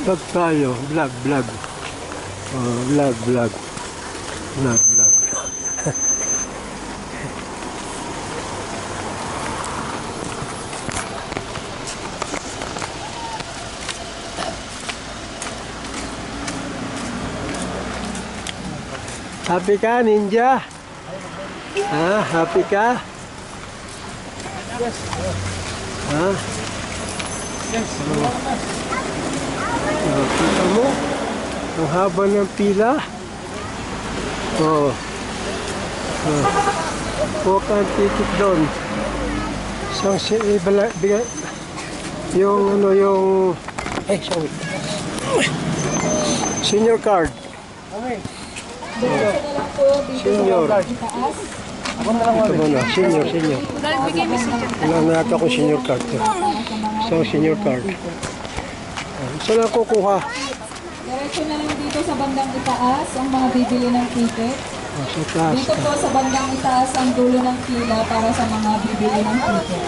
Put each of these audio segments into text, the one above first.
Vlog tayo. Vlog. Vlog. Happy ka, Ninja? Ha? Happy ka? Yes. Ha? Yes. Kita mo? Ang haba ng pila. Huwag kang ticket doon. Yung sorry. Senior card. Okay. Senior. Ako na lang Ito muna. Senior. Wala na yata akong senior card. So, senior card. Saan lang kukuha? Diretso na lang dito sa bandang itaas ang mga bibili ng ticket. Sa taas. Dito po sa bandang itaas ang dulo ng pila para sa mga bibili ng ticket.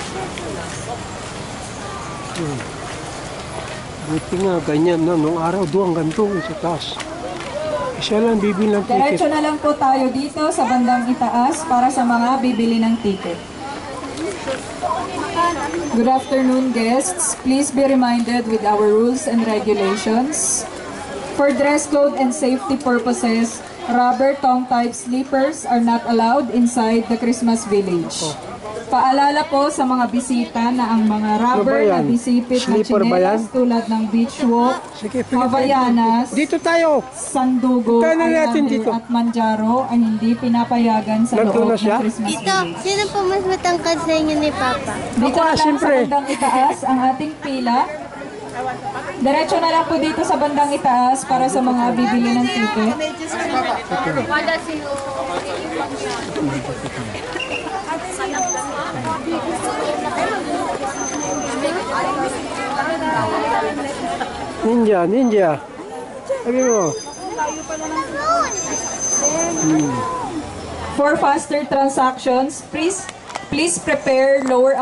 Buti nga, ganyan na. Nung araw, doon ganito sa taas. Isa lang bibili ng ticket. Diretso na lang po tayo dito sa bandang itaas para sa mga bibili ng ticket. Good afternoon, guests. Please be reminded with our rules and regulations. For dress code and safety purposes, rubber tongue-type slippers are not allowed inside the Christmas village. Paalala po sa mga bisita na ang mga rubber na bisipit na tsinelas tulad ng beach walk, Havayanas, dito tayo! Sandugo, Ayander at Manjaro ay hindi pinapayagan sa loob ng Christmas Dito, village. sino po mas matangkad sa inyo ni Papa? Dito na lang sa bandang itaas ang ating pila. Diretso na lang po dito sa bandang itaas para sa mga bibili ng ticket. Ninja. Sabi mo. For faster transactions, please prepare lower